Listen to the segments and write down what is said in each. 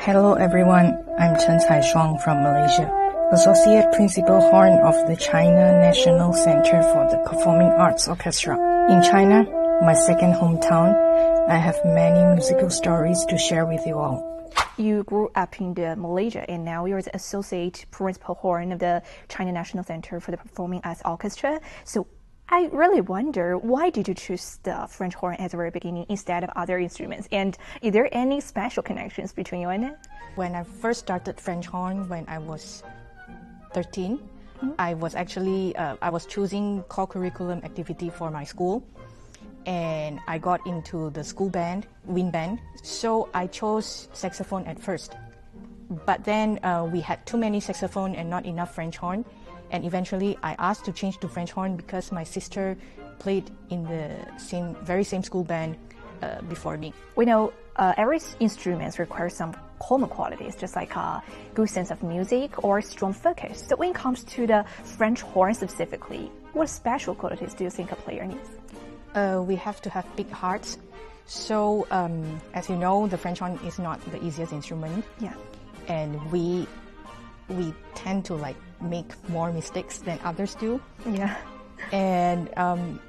Hello everyone, I'm Chen Caishuang from Malaysia, Associate Principal Horn of the China National Center for the Performing Arts Orchestra. In China, my second hometown, I have many musical stories to share with you all. You grew up in Malaysia and now you're the Associate Principal Horn of the China National Center for the Performing Arts Orchestra. So I really wonder, why did you choose the French horn at the very beginning instead of other instruments? And is there any special connections between you and it? When I first started French horn when I was 13, I was actually, I was choosing co-curriculum activity for my school. And I got into the school band, wind band. So I chose saxophone at first. But then we had too many saxophone and not enough French horn. And eventually I asked to change to French horn because my sister played in the very same school band before me. We know every instrument requires some common qualities, just like a good sense of music or strong focus. So when it comes to the French horn specifically, what special qualities do you think a player needs? We have to have big hearts. So as you know, the French horn is not the easiest instrument. Yeah. And we tend to make more mistakes than others do. Yeah. And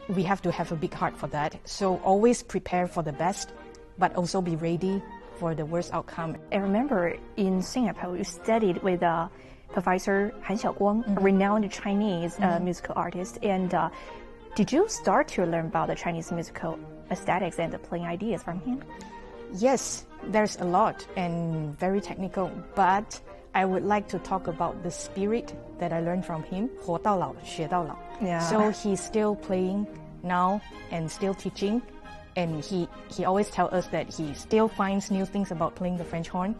we have to have a big heart for that. So always prepare for the best, but also be ready for the worst outcome. I remember in Singapore, you studied with Professor Han Xiaoguang, a renowned Chinese musical artist. And did you start to learn about the Chinese musical aesthetics and the playing ideas from him? Yes, there's a lot and very technical, but I would like to talk about the spirit that I learned from him, 活到老，学到老. Yeah. So he's still playing now and still teaching, and he always tells us that he still finds new things about playing the French horn.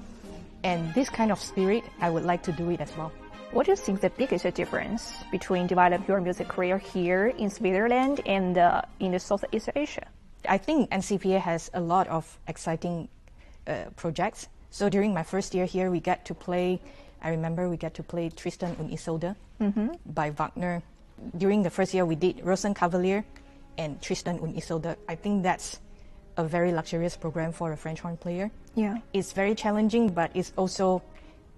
And this kind of spirit, I would like to do it as well. What do you think the biggest difference between developing your music career here in Switzerland and in the Southeast Asia? I think NCPA has a lot of exciting projects. So during my first year here, I remember we get to play Tristan und Isolde by Wagner. During the first year, we did Rosenkavalier and Tristan und Isolde. I think that's a very luxurious program for a French horn player. Yeah. It's very challenging, but it's also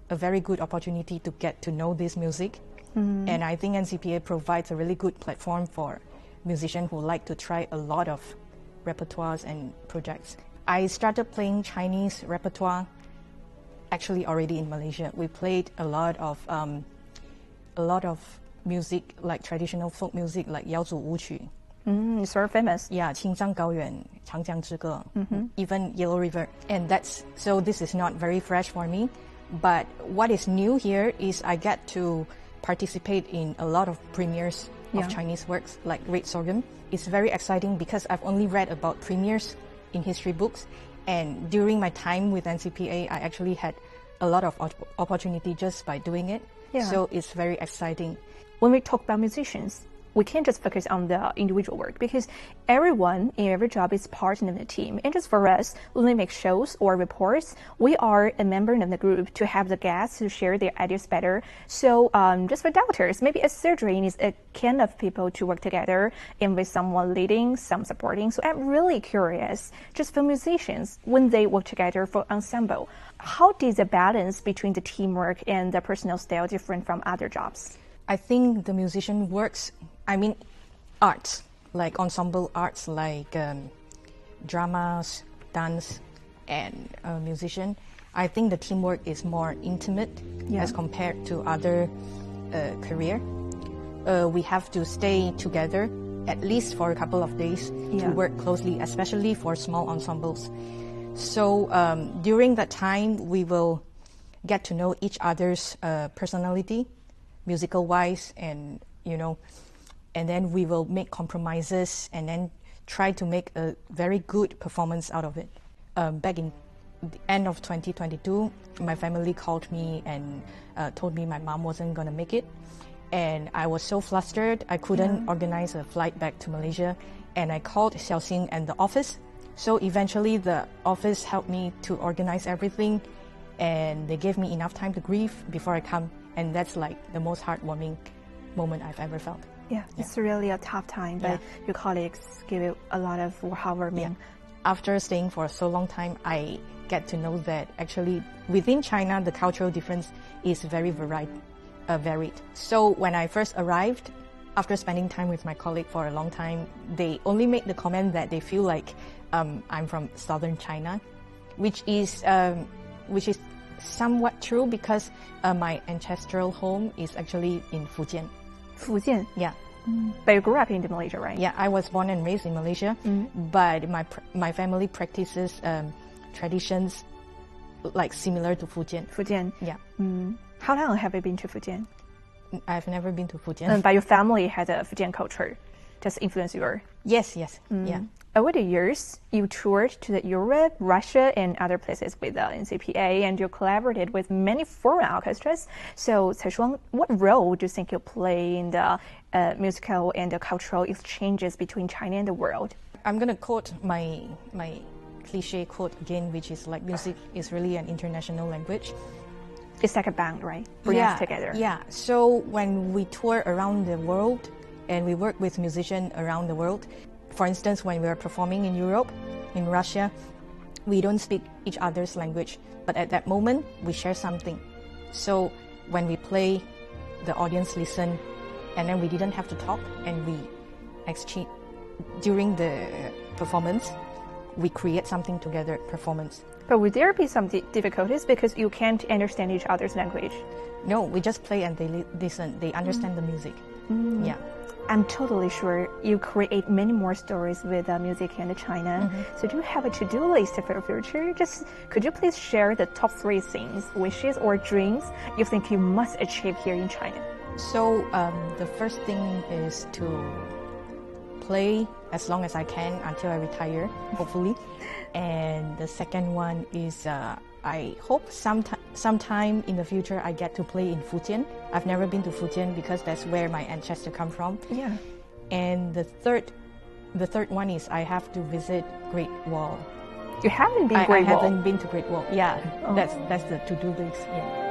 a very good opportunity to get to know this music. And I think NCPA provides a really good platform for musicians who like to try a lot of repertoires and projects. I started playing Chinese repertoire actually already in Malaysia. We played a lot of music, like traditional folk music, like 瑶族舞曲. It's very famous. Yeah, 青藏高原，长江之歌, even Yellow River. And so this is not very fresh for me. But what is new here is I get to participate in a lot of premieres of Chinese works, like Red Sorghum. It's very exciting because I've only read about premieres in history books. And during my time with NCPA, I actually had a lot of opportunity just by doing it. Yeah. So it's very exciting. When we talk about musicians, we can't just focus on the individual work because everyone in every job is part of the team. And just for us, when we make shows or reports, we are a member of the group to have the guests to share their ideas better. So just for doctors, maybe a surgeon is a kind of people to work together and with someone leading, some supporting. So I'm really curious, just for musicians, when they work together for ensemble, how does the balance between the teamwork and the personal style different from other jobs? I think the musician works, arts, like ensemble arts, like dramas, dance, and musician. I think the teamwork is more intimate as compared to other career. We have to stay together at least for a couple of days to work closely, especially for small ensembles. So during that time, we will get to know each other's personality, musical-wise, and and then we will make compromises and then try to make a very good performance out of it. Back in the end of 2022, my family called me and told me my mom wasn't going to make it. And I was so flustered, I couldn't organize a flight back to Malaysia. And I called Xiaoxing and the office. So eventually the office helped me to organize everything. And they gave me enough time to grieve before I come. And that's like the most heartwarming moment I've ever felt. Yeah, it's really a tough time, but your colleagues give you a lot of hard work. after staying for so long time, I get to know that actually within China, the cultural difference is very varied. So when I first arrived, after spending time with my colleague for a long time, they only made the comment that they feel like I'm from southern China, which is somewhat true because my ancestral home is actually in Fujian. Fujian? Yeah. But you grew up in Malaysia, right? Yeah, I was born and raised in Malaysia, but my family practices traditions like similar to Fujian. Fujian. Yeah. How long have you been to Fujian? I've never been to Fujian. But your family has a Fujian culture, just influence your... Yes. Yeah. Over the years, you toured to Europe, Russia, and other places with the NCPA, and you collaborated with many foreign orchestras. So, Caishuang, what role do you think you play in the musical and the cultural exchanges between China and the world? I'm going to quote my cliche quote again, which is like music is really an international language. It's like a band, right? Bring us together. Yeah. So when we tour around the world and we work with musicians around the world, for instance, when we are performing in Europe, in Russia, we don't speak each other's language, but at that moment, we share something. So when we play, the audience listen, and then we didn't have to talk, and we exchange during the performance, we create something together, performance. But would there be some difficulties because you can't understand each other's language? No, we just play and they listen. They understand the music. Yeah. I'm totally sure you create many more stories with music in China. So do you have a to-do list for the future? Just could you please share the top 3 things, wishes or dreams you think you must achieve here in China? So the first thing is to play as long as I can until I retire, hopefully. And the second one is I hope sometime in the future I get to play in Fujian. I've never been to Fujian because that's where my ancestors come from. Yeah. And the third one is I have to visit Great Wall. You haven't been I Great Wall? haven't been to Great Wall. Yeah, that's the to-do list. Yeah.